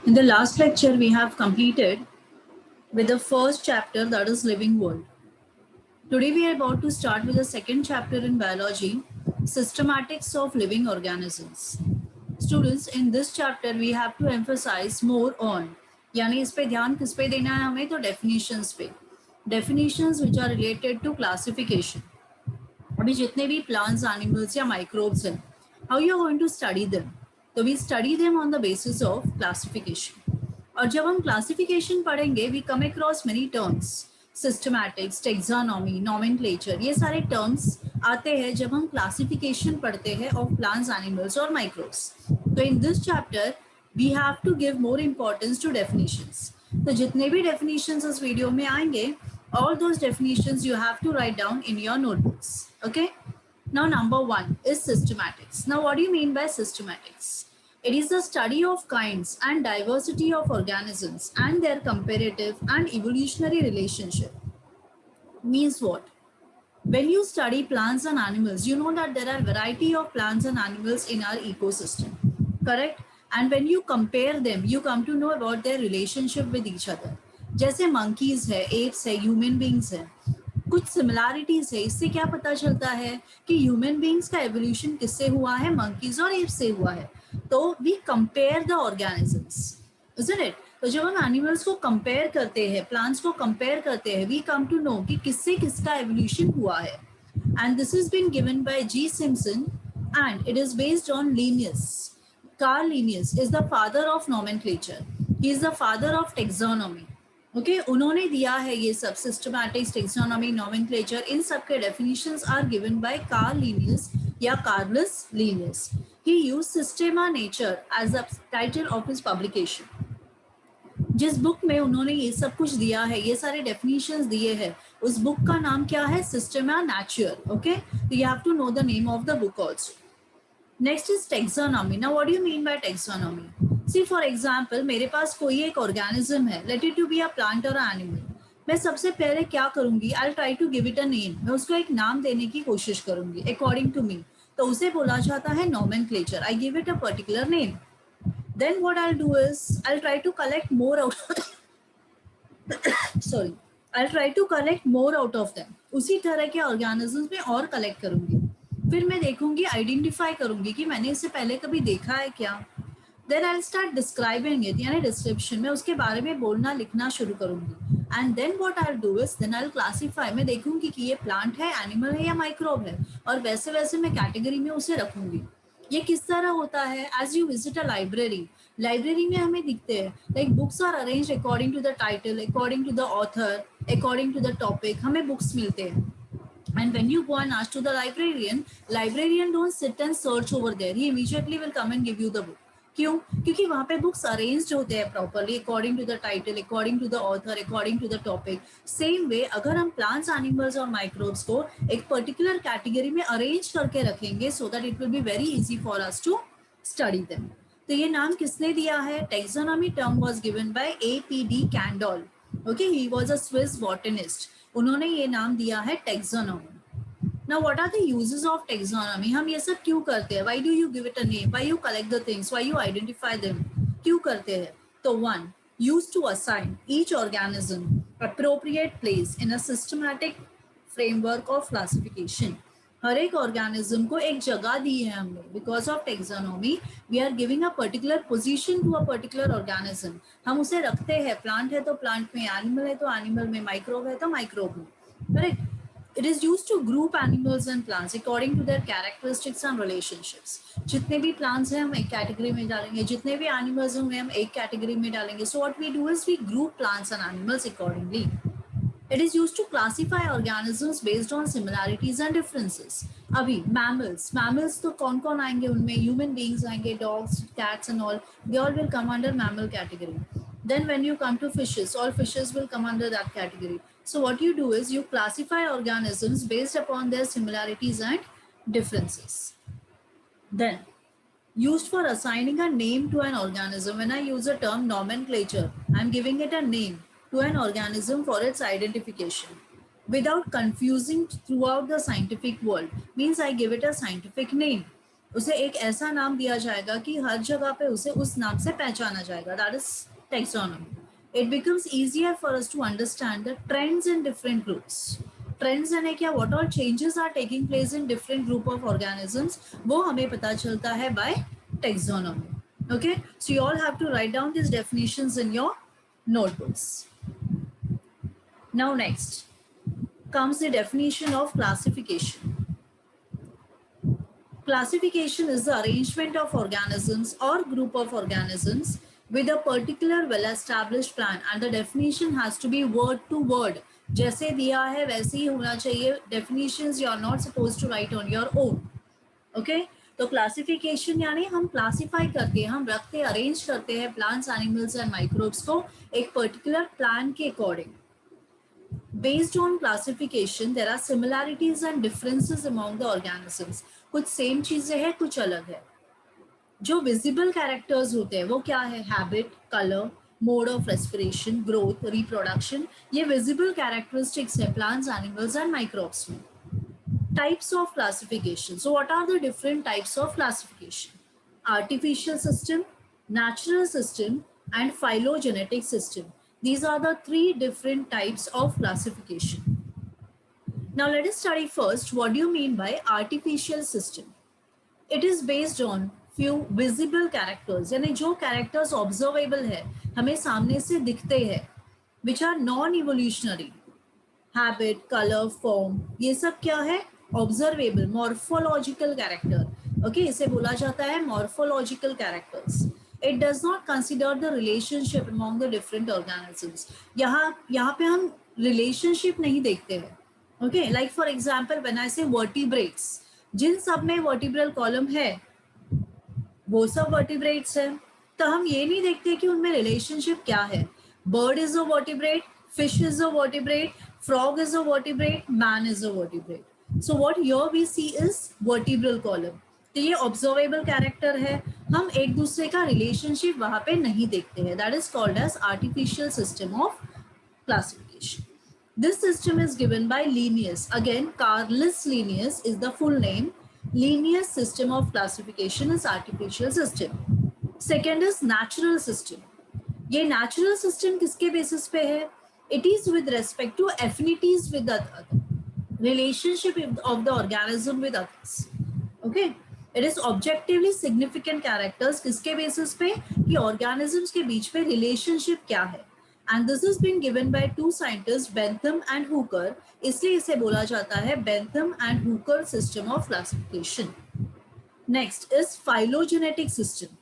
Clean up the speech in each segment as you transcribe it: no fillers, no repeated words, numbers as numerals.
In the last lecture, we have completed with the first chapter, that is living world. Today, we are about to start with the second chapter in biology, systematics of living organisms. Students, in this chapter, we have to emphasize more on, यानी इस पे ध्यान किस पे देना है हमें, तो definitions पे. Definitions which are related to classification. अभी जितने भी plants, animals या microbes हैं, how you are going to study them? तो we study them on the basis of classification. और जब हम क्लासिफिकेशन पढ़ेंगे we come across many terms, systematics, taxonomy, nomenclature, ये सारे टर्म्स आते हैं जब हम क्लासिफिकेशन पढ़ते हैं ऑफ प्लांट्स, एनिमल्स और माइक्रोब्स. तो in this chapter we have to give more importance to definitions. तो जितने भी डेफिनेशंस इस वीडियो में आएंगे, all those definitions you have to write down in your notebooks. Okay, now number 1 is systematics. Now what do you mean by systematics? It is the study of kinds and diversity of organisms and their comparative and evolutionary relationship. Means what? When you study plants and animals, you know that there are variety of plants and animals in our ecosystem, correct? And when you compare them, you come to know about their relationship with each other. जैसे monkeys है, apes है, human beings है, कुछ similarities है. इससे क्या पता चलता है कि ह्यूमन बींग्स का एवोल्यूशन किससे हुआ है, मंकीज और एप्स से हुआ है. तो we compare the organisms, isn't it? तो जब हम एनिमल्स को कंपेयर करते हैं, प्लांट्स को कंपेयर करते हैं, वी कम टू नो कि किससे किसका एवोल्यूशन हुआ है. And this is been given by G Simpson and it is based on Linnaeus. Carl Linnaeus is the father of nomenclature, he is the father of taxonomy. Okay, उन्होंने दिया है ये सब, सिस्टमैटिक्स, टेक्सोनॉमी, नॉमेनक्लेचर, इन सब के definitions are given by Carl Linnaeus या Carolus Linnaeus. He used Systema Nature as the title of his publication. जिस बुक में उन्होंने ये सब कुछ दिया है, ये सारे डेफिनेशंस दिए हैं, उस बुक का नाम क्या है? Systema Nature. Okay, so you have to know the name of the book also. Next is taxonomy. Now what do you mean by taxonomy? See, for example, मेरे पास कोई एक organism है, let it to be a plant or an animal. मैं सबसे पहले क्या करूंगी? I'll try to give it a name. मैं उसको एक नाम देने की कोशिश करूंगी according to me. तो उसे बोला जाता है nomenclature. I give it a particular name. Then what I'll do is I'll try to collect more out sorry, I'll try to collect more out of them. उसी तरह के organisms में और collect करूंगी. फिर मैं देखूंगी, आइडेंटिफाई करूंगी कि मैंने इसे पहले कभी देखा है क्या. Then I'll start describing it, यानी डिस्क्रिप्शन में उसके बारे में बोलना लिखना शुरू करूंगी. And then what I'll do is then I'll classify. मैं देखूंगी कि ये प्लांट है, एनिमल है या माइक्रोब है, और वैसे वैसे मैं कैटेगरी में उसे रखूंगी. ये किस तरह होता है? As you visit a library, library में हमें दिखते हैं like books are arrange according to the title, according to the author, according to the topic, हमें बुक्स मिलते हैं. And when you go and ask to the librarian don't sit and search over there. He immediately will come and give you the book. क्यों? क्योंकि वहाँ पे books arranged होते हैं properly according to the title, according to the author, according to the topic. Same way अगर हम plants, animals और microbes को एक पर्टिकुलर कैटेगरी में अरेंज करके रखेंगे so that it will be very easy for us to study them. तो ये नाम किसने दिया है? Taxonomy term was given by A.P.D. Candolle. Okay, he was a Swiss botanist. उन्होंने ये नाम दिया है taxonomy. Now, what are the uses of taxonomy? हम ये सब क्यों करते हैं? Why do you give it a name? Why you collect the things? Why you identify them? क्यों करते हैं? तो 1, used to assign each organism appropriate place in a systematic framework of classification. हर एक organism को एक जगह दी है हमने. Because of taxonomy, we are giving a particular position to a particular organism. हम उसे रखते हैं. Plant है तो plant में, animal है तो animal में, microbe है तो microbe में. Correct? It is used to group animals and plants according to their characteristics and relationships. जितने भी plants हैं हम एक category में डालेंगे, जितने भी animals हैं हम एक category में डालेंगे. So what we do is we group plants and animals accordingly. It is used to classify organisms based on similarities and differences. अभी mammals तो कौन कौन आएंगे उनमें? Human beings आएंगे, dogs, cats and all. They all will come under mammal category. Then when you come to fishes, all fishes will come under that category. So what you do is you classify organisms based upon their similarities and differences. Then, used for assigning a name to an organism. When I use the term nomenclature, I'm giving it a name to an organism for its identification. Without confusing throughout the scientific world, means I give it a scientific name. उसे एक ऐसा नाम दिया जाएगा कि हर जगह पे उसे उस नाम से पहचाना जाएगा. That is taxonomy. It becomes easier for us to understand the trends in different groups. Trends यानी क्या, what all changes are taking place in different group of organisms, वो हमें पता चलता है by taxonomy. Okay, so you all have to write down these definitions in your notebooks. Now next comes the definition of classification. Classification is the arrangement of organisms or group of organisms with a particular well-established plan, and the definition has to be word to word. जैसे दिया है वैसे ही होना चाहिए. Definitions you are not supposed to write on your own. Okay? तो classification यानी हम classify करते हैं, हम रखते, अरेंज करते हैं प्लांट्स, एनिमल्स एंड माइक्रोब्स को एक पर्टिकुलर प्लान के according. Based on classification, there are similarities and differences among the organisms. कुछ सेम चीजें हैं, कुछ अलग है. जो विजिबल कैरेक्टर्स होते हैं वो क्या है? Habit, colour, mode of respiration, growth, reproduction. ये विजिबल कैरेक्टरिस्टिक्स है प्लांट्स, एनिमल्स एंड माइक्रोब्स में. Types of classification. So what are the different types of classification? Artificial system, natural system, and phylogenetic system. These are the three different types of classification. Now let us study first what do you mean by artificial system. It is based on few visible characters, यानी जो characters observable है, हमें सामने से दिखते हैं, which are non-evolutionary. Habit, color, form, ये सब क्या है? Observable, morphological character. Okay, इसे बोला जाता है morphological characters. It does not consider the relationship among the different organisms. यहाँ पे हम relationship नहीं देखते हैं. Okay, like for example, when I say vertebrates, जिन सब में vertebral column है, वो सब vertebrates है. तो हम ये नहीं देखते कि उनमें relationship क्या है. Bird is a vertebrate, fish is a vertebrate, frog is a vertebrate, man is a vertebrate. So what here we see is vertebral column. तो ये ऑब्जर्वेबल कैरेक्टर है, हम एक दूसरे का रिलेशनशिप वहां पे नहीं देखते हैं. That is called as artificial system of classification. This system is given by Linnaeus. Again, Carolus Linnaeus is the full name. Linnaeus system of classification is artificial system. Second is natural system. ये natural system किसके basis पे है? It is with respect to affinities with the other, relationship of the organism with others. Okay. It is objectively significant characters किसके basis पे? कि organisms के बीच पे relationship क्या है. And this has been given by two scientists, Bentham and Hooker. इसलिए इसे बोला जाता है Bentham and Hooker system of classification. Next is phylogenetic system.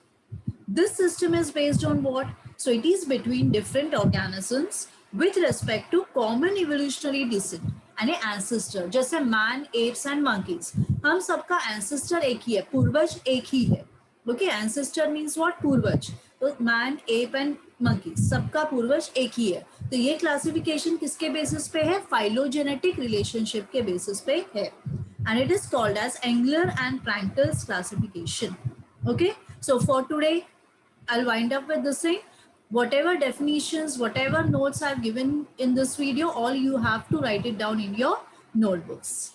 This system is based on what? So it is between different organisms with respect to common evolutionary descent. यानी ancestor, जैसे man, apes and monkeys. हम सबका ancestor एक ही है, पूर्वज एक ही है. Okay, ancestor means what? पूर्वज. तो man, ape and monkeys, सबका पूर्वज एक ही है. तो ये classification किसके basis पे है? Phylogenetic relationship के basis पे है. And it is called as Engler and Prankel's classification. Okay, so for today, I'll wind up with this thing. Whatever definitions, whatever notes I've given in this video, all you have to write it down in your notebooks.